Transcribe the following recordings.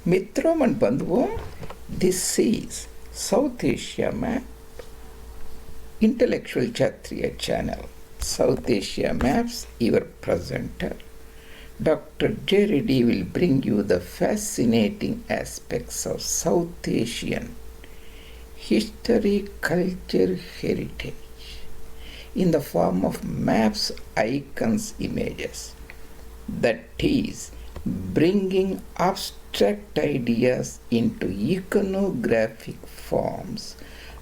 Mitrom and Bandhuvam, this is South Asia Map, Intellectual Kshatriya channel. South Asia Maps, your presenter. Dr. Reddy will bring you the fascinating aspects of South Asian history, culture, heritage in the form of maps, icons, images. That is, bringing abstract ideas into iconographic forms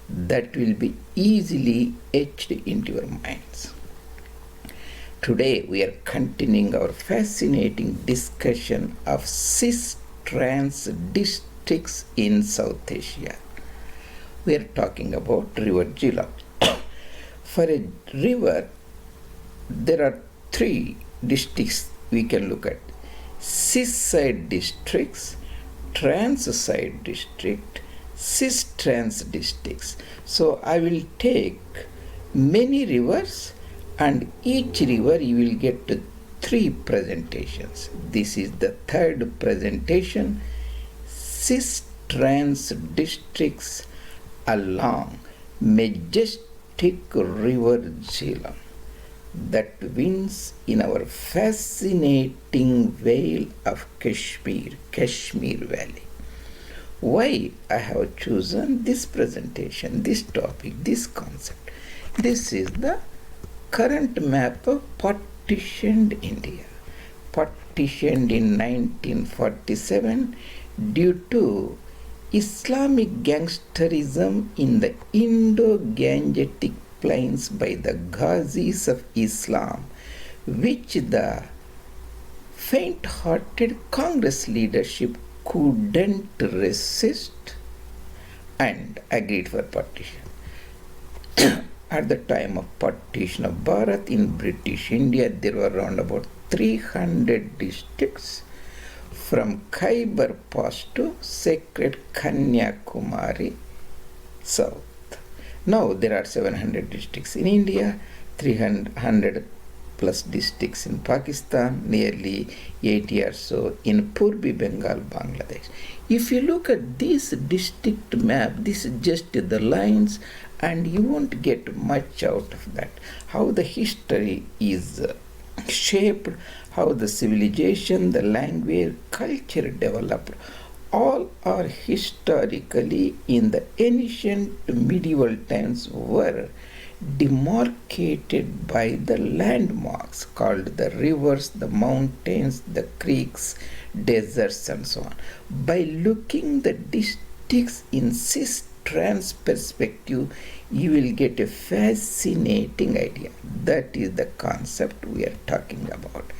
that will be easily etched into your minds. Today we are continuing our fascinating discussion of Cis-TRans districts in South Asia. We are talking about River Jhelum. For a river, there are three districts we can look at: cis-side districts, trans-side district, Cis-TRans districts. So I will take many rivers, and each river you will get three presentations. This is the third presentation: Cis-TRans districts along majestic river Jhelum that winds in our fascinating vale of Kashmir Valley. Why I have chosen this presentation, this topic, this concept? This is the current map of partitioned India, partitioned in 1947 due to Islamic gangsterism in the Indo-Gangetic plains by the Ghazis of Islam, which the faint-hearted Congress leadership couldn't resist and agreed for partition. At the time of partition of Bharat in British India, there were around about 300 districts from Khyber Pass to sacred Kanyakumari south. Now there are 700 districts in India, 300 plus districts in Pakistan, nearly 80 or so in Purbi Bengal, Bangladesh. If you look at this district map, this is just the lines, and you won't get much out of that. How the history is shaped, how the civilization, the language, culture developed, all are historically in the ancient medieval times were demarcated by the landmarks called the rivers, the mountains, the creeks, deserts, and so on. By looking the districts in Cis-TRans perspective, you will get a fascinating idea. That is the concept we are talking about.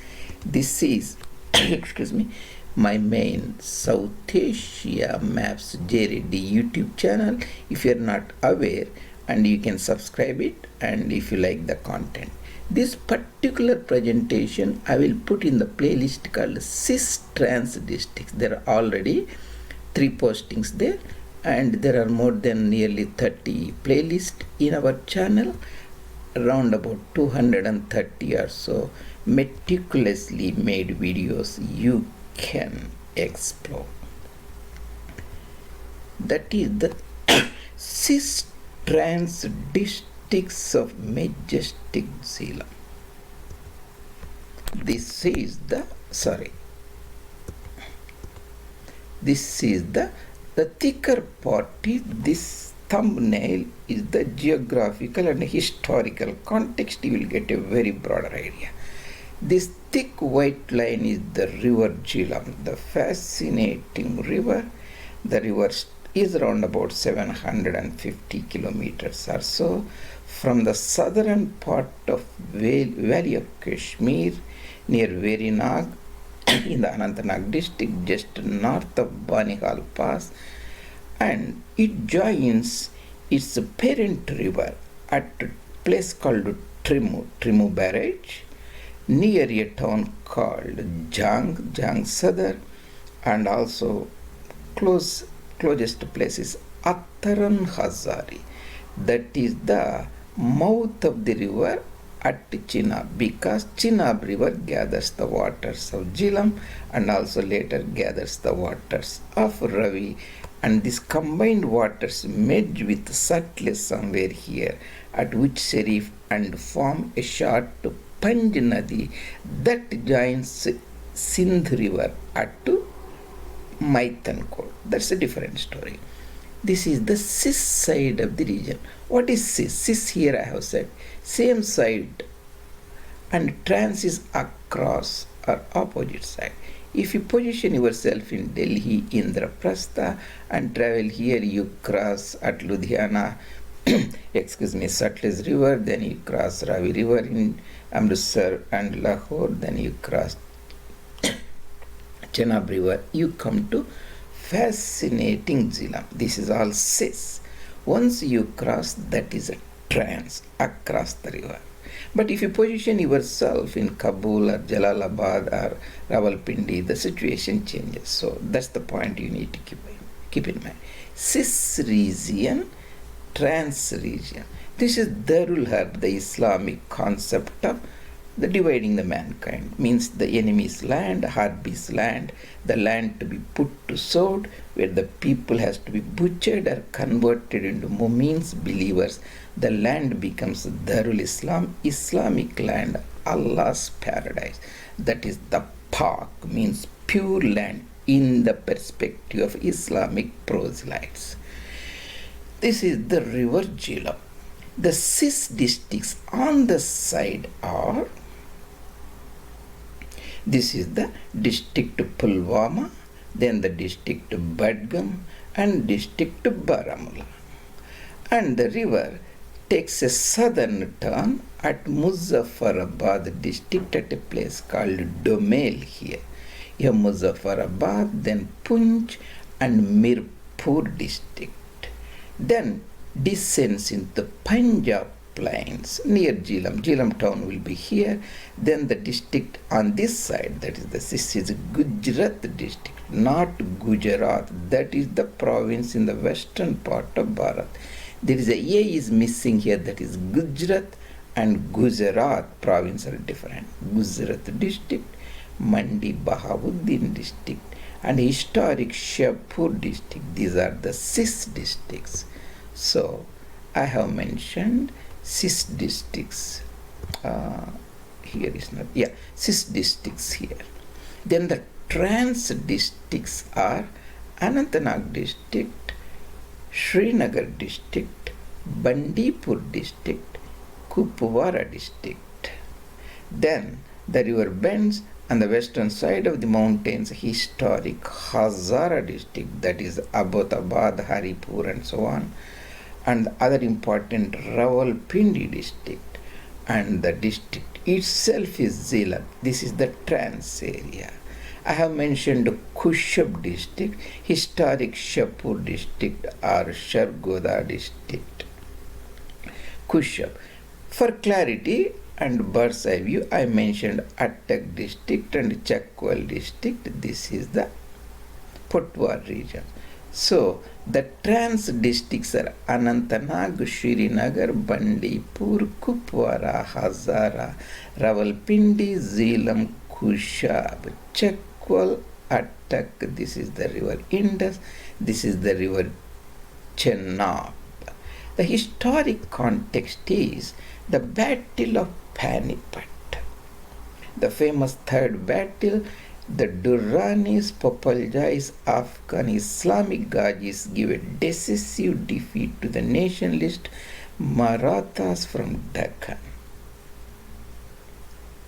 This is, excuse me, my main South Asia Maps Reddy YouTube channel. If you are not aware, and you can subscribe it, and if you like the content. This particular presentation I will put in the playlist called Cis-TRans districts. There are already 3 postings there, and there are more than nearly 30 playlists in our channel, around about 230 or so meticulously made videos you can explore. That is the Cis-TRans districts of majestic Jhelum. This is the thicker part is this thumbnail is the geographical and historical context. You will get a very broader idea. This thick white line is the river Jhelum, the fascinating river. The river is around about 750 kilometers or so from the southern part of Valley of Kashmir near Verinag in the Anantnag district, just north of Banihal Pass, and it joins its parent river at a place called Trimu Barrage, near a town called Jang Sadar, and also closest place is Attaran Hazari. That is the mouth of the river at Chenab, because Chenab river gathers the waters of Jhelum and also later gathers the waters of Ravi, and these combined waters merge with Sutlej somewhere here at which Sharif and form a short Panj Nadi that joins Sindh river at Maithankot. That's a different story. This is the Cis side of the region. What is Cis? Cis here I have said same side, and trans is across or opposite side. If you position yourself in Delhi, Indraprastha, and travel here, you cross at Ludhiana, Sutlej river, then you cross Ravi river in Amritsar and Lahore, then you cross Chenab river, you come to fascinating Jhelum. This is all Cis. Once you cross, that is a trans across the river. But if you position yourself in Kabul or Jalalabad or Rawalpindi, the situation changes. So that's the point you need to keep in mind. Cis region, trans region. This is Darul Harb, the Islamic concept of the dividing the mankind. Means the enemy's land, Harbi's land, the land to be put to sword, where the people has to be butchered or converted into Mu'mins, believers. The land becomes Darul Islam, Islamic land, Allah's paradise. That is the Pak, means pure land in the perspective of Islamic proselytes. This is the river Jhelum. The Cis districts on the side are, this is the district Pulwama, then the district Badgam, and district Baramulla. And the river takes a southern turn at Muzaffarabad district at a place called Domel here. You have Muzaffarabad, then Poonch and Mirpur district. Then descends into Punjab plains near Jhelum. Jhelum town will be here. Then the district on this side, that is this is Gujarat district, not Gujarat. That is the province in the western part of Bharat. There is a is missing here, that is Gujarat and Gujarat province are different. Gujarat district, Mandi Bahauddin district, and historic Shahpur district. These are the Cis districts. So I have mentioned Cis districts. Here is not, Cis districts here. Then the trans districts are Anantnag district, Srinagar district, Bandipur district, Kupwara district. Then the river bends on the western side of the mountains, historic Hazara district, that is Abbottabad, Haripur and so on, and other important Rawalpindi district, and the district itself is Jhelum. This is the trans area. I have mentioned Kushab district, historic Shahpur district or Shargoda district. Kushab. For clarity and bird's eye view, I mentioned Attak district and Chakwal district. This is the Potwar region. So the trans districts are Anantnag, Srinagar, Bandipur, Kupwara, Hazara, Rawalpindi, Jhelum, Kushab, Chakwal, Attak. This is the river Indus. This is the river Chenab. The historic context is the Battle of Panipat. The famous third battle, the Durranis, Papaljais, Afghan Islamic Ghazis give a decisive defeat to the nationalist Marathas from Deccan.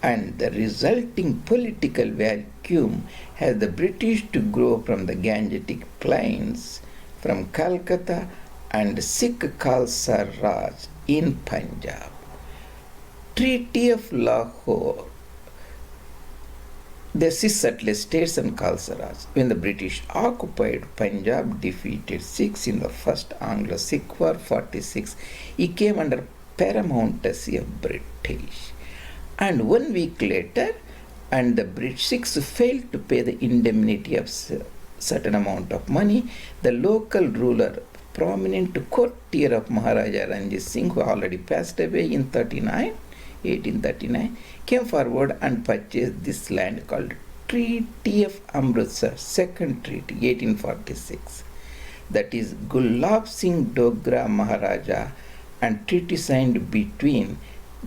And the resulting political vacuum has the British to grow from the Gangetic plains, from Calcutta and Sikh Khalsa Raj in Punjab. Treaty of Lahore, the Cis Sutlej states and Khalsa Raj. When the British occupied Punjab, defeated Sikhs in the First Anglo-Sikh War 46, he came under paramountcy of British. And 1 week later, and the British Sikhs failed to pay the indemnity of certain amount of money, the local ruler, prominent courtier of Maharaja Ranjit Singh, who already passed away in 39, 1839, came forward and purchased this land called Treaty of Amritsar, Second Treaty, 1846. That is Gulab Singh Dogra Maharaja, and treaty signed between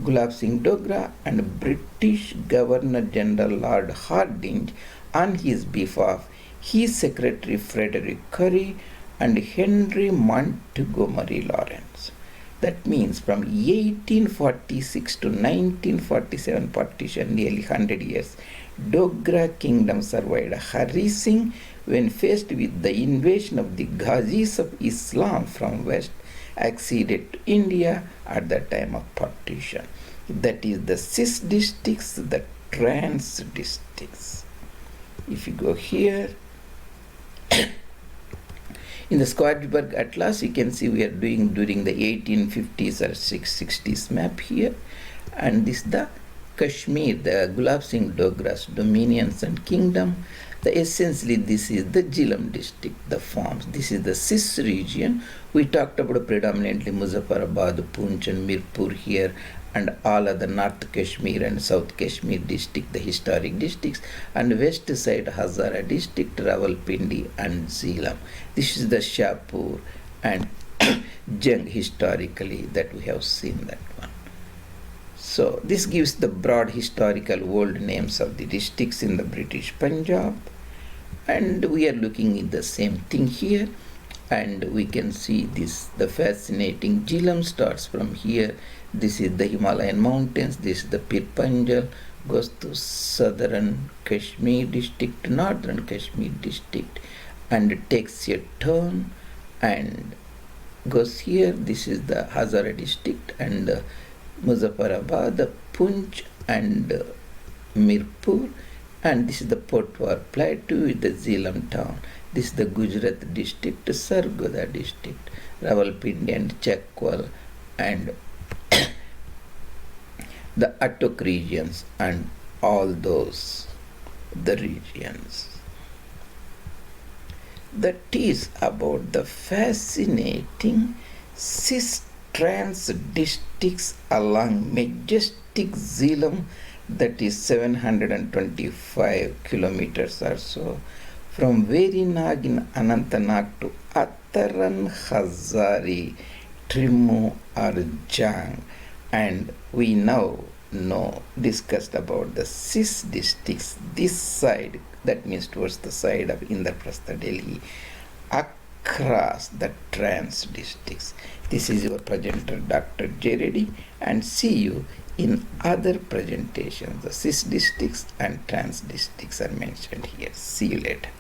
Gulab Singh Dogra and British Governor General Lord Hardinge on his behalf, his secretary Frederick Currie and Henry Montgomery Lawrence. That means from 1846 to 1947 partition, nearly 100 years, Dogra kingdom survived harassing when faced with the invasion of the Ghazis of Islam from west, acceded to India at the time of partition. That is the Cis districts, the Trans districts. If you go here, in the Squaresburg Atlas, you can see we are doing during the 1850s or 660s map here, and this is the Kashmir, the Gulab Singh Dogra's dominions and kingdom. Essentially, this is the Jhelum district, the forms. This is the Cis region. We talked about predominantly Muzaffarabad, Poonch and Mirpur here, and all other North Kashmir and South Kashmir district, the historic districts, and west side Hazara district, Rawalpindi and Jhelum. This is the Shahpur and Jung historically that we have seen that one. So this gives the broad historical old names of the districts in the British Punjab, and we are looking at the same thing here, and we can see this, the fascinating Jhelum starts from here. This is the Himalayan mountains, this is the Pir Panjal, goes to southern Kashmir district, northern Kashmir district, and takes a turn and goes here. This is the Hazara district and Muzaffarabad, Poonch and Mirpur, and this is the Potwar Plateau with the Jhelum town. This is the Gujarat district, Sargodha district, Rawalpindi and Chakwal, and the Attock regions, and all those the regions. That is about the fascinating Cis-Trans districts along majestic Jhelum, that is 725 kilometers or so, from Verinag in Anantnag to Attaran Hazari, Trimu or Jang. And we now discussed about the Cis districts, this side, that means towards the side of Indraprastha, Delhi, across the Trans districts. This is your presenter, Dr. J. Reddy, and see you in other presentations. The Cis districts and Trans districts are mentioned here. See you later.